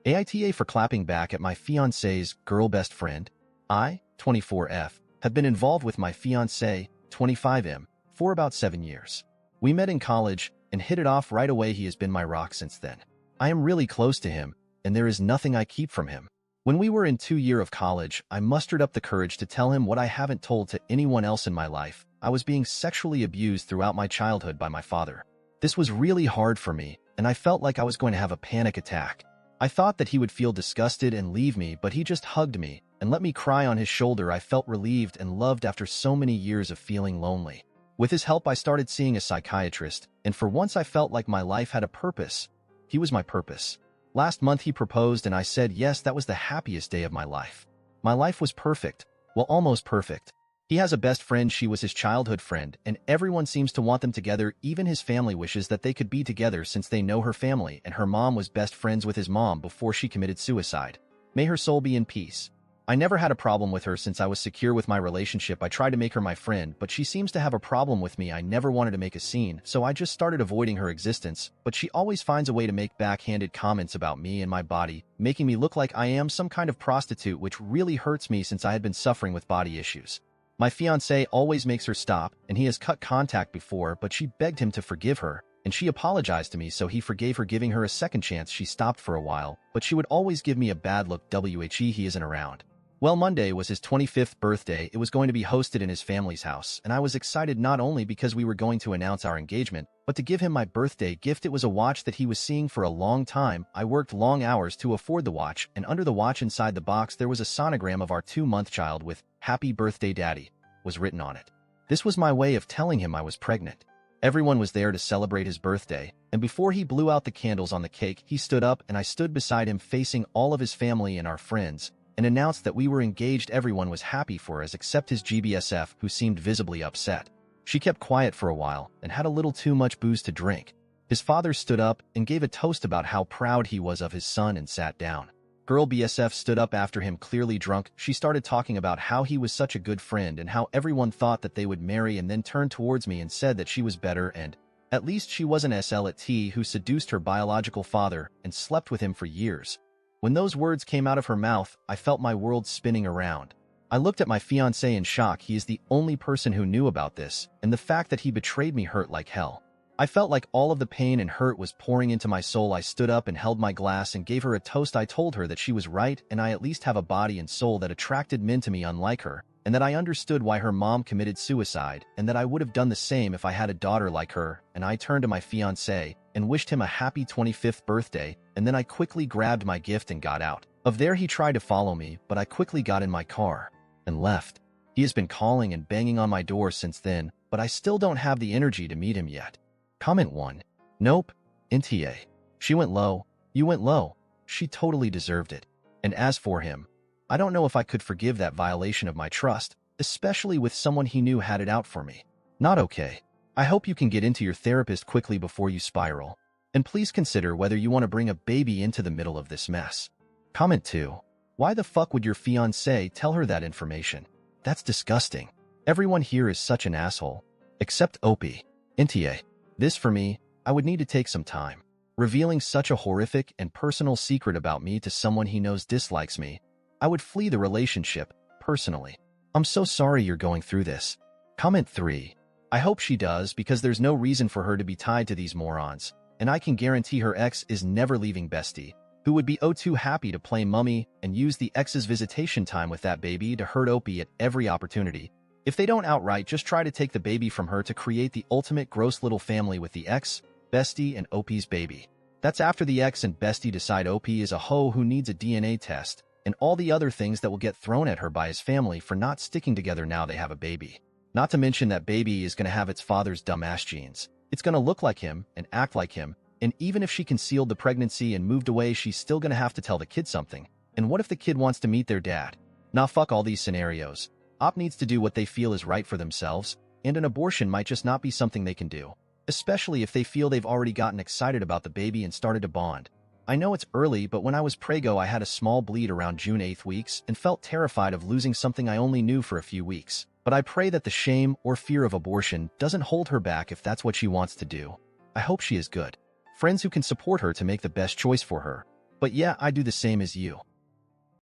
AITA for clapping back at my fiancé's girl best friend. I, 24F, have been involved with my fiancé, 25M, for about 7 years. We met in college and hit it off right away. He has been my rock since then. I am really close to him, and there is nothing I keep from him. When we were in 2 years of college, I mustered up the courage to tell him what I haven't told to anyone else in my life. I was being sexually abused throughout my childhood by my father. This was really hard for me, and I felt like I was going to have a panic attack. I thought that he would feel disgusted and leave me, but he just hugged me and let me cry on his shoulder. I felt relieved and loved after so many years of feeling lonely. With his help, I started seeing a psychiatrist, and for once I felt like my life had a purpose. He was my purpose. Last month he proposed and I said yes. That was the happiest day of my life. My life was perfect. Well, almost perfect. He has a best friend. She was his childhood friend, and everyone seems to want them together. Even his family wishes that they could be together since they know her family, and her mom was best friends with his mom before she committed suicide. May her soul be in peace. I never had a problem with her since I was secure with my relationship. I tried to make her my friend, but she seems to have a problem with me. I never wanted to make a scene, so I just started avoiding her existence, but she always finds a way to make backhanded comments about me and my body, making me look like I am some kind of prostitute, which really hurts me since I had been suffering with body issues. My fiancé always makes her stop, and he has cut contact before, but she begged him to forgive her, and she apologized to me, so he forgave her, giving her a second chance. She stopped for a while, but she would always give me a bad look. He isn't around. Well, Monday was his 25th birthday. It was going to be hosted in his family's house, and I was excited not only because we were going to announce our engagement, but to give him my birthday gift. It was a watch that he was seeing for a long time. I worked long hours to afford the watch, and under the watch inside the box there was a sonogram of our 2-month child with "Happy Birthday, Daddy" was written on it. This was my way of telling him I was pregnant. Everyone was there to celebrate his birthday, and before he blew out the candles on the cake, he stood up and I stood beside him facing all of his family and our friends, and announced that we were engaged. Everyone was happy for us except his GBSF, who seemed visibly upset. She kept quiet for a while and had a little too much booze to drink. His father stood up and gave a toast about how proud he was of his son and sat down. Girl BSF stood up after him, clearly drunk. She started talking about how he was such a good friend and how everyone thought that they would marry, and then turned towards me and said that she was better and at least she wasn't SLT who seduced her biological father and slept with him for years. When those words came out of her mouth, I felt my world spinning around. I looked at my fiancé in shock. He is the only person who knew about this, and the fact that he betrayed me hurt like hell. I felt like all of the pain and hurt was pouring into my soul. I stood up and held my glass and gave her a toast. I told her that she was right, and I at least have a body and soul that attracted men to me unlike her, and that I understood why her mom committed suicide, and that I would have done the same if I had a daughter like her. And I turned to my fiancé and wished him a happy 25th birthday, and then I quickly grabbed my gift and got out of there. He tried to follow me, but I quickly got in my car and left. He has been calling and banging on my door since then, but I still don't have the energy to meet him yet. Comment 1. Nope. NTA. She went low. You went low. She totally deserved it. And as for him, I don't know if I could forgive that violation of my trust, especially with someone he knew had it out for me. Not okay. I hope you can get into your therapist quickly before you spiral. And please consider whether you want to bring a baby into the middle of this mess. Comment 2. Why the fuck would your fiancé tell her that information? That's disgusting. Everyone here is such an asshole. Except Opie. NTA. This for me, I would need to take some time. Revealing such a horrific and personal secret about me to someone he knows dislikes me, I would flee the relationship, personally. I'm so sorry you're going through this. Comment 3. I hope she does, because there's no reason for her to be tied to these morons, and I can guarantee her ex is never leaving Bestie, who would be oh too happy to play mummy and use the ex's visitation time with that baby to hurt Opie at every opportunity. If they don't outright just try to take the baby from her to create the ultimate gross little family with the ex, Bestie, and Opie's baby. That's after the ex and Bestie decide Opie is a hoe who needs a DNA test, and all the other things that will get thrown at her by his family for not sticking together now they have a baby. Not to mention that baby is going to have its father's dumbass genes. It's going to look like him and act like him, and even if she concealed the pregnancy and moved away, she's still going to have to tell the kid something. And what if the kid wants to meet their dad? Nah, fuck all these scenarios. Op needs to do what they feel is right for themselves, and an abortion might just not be something they can do, especially if they feel they've already gotten excited about the baby and started to bond. I know it's early, but when I was preggo I had a small bleed around June 8th weeks and felt terrified of losing something I only knew for a few weeks. But I pray that the shame or fear of abortion doesn't hold her back if that's what she wants to do. I hope she is good. Friends who can support her to make the best choice for her. But yeah, I do the same as you.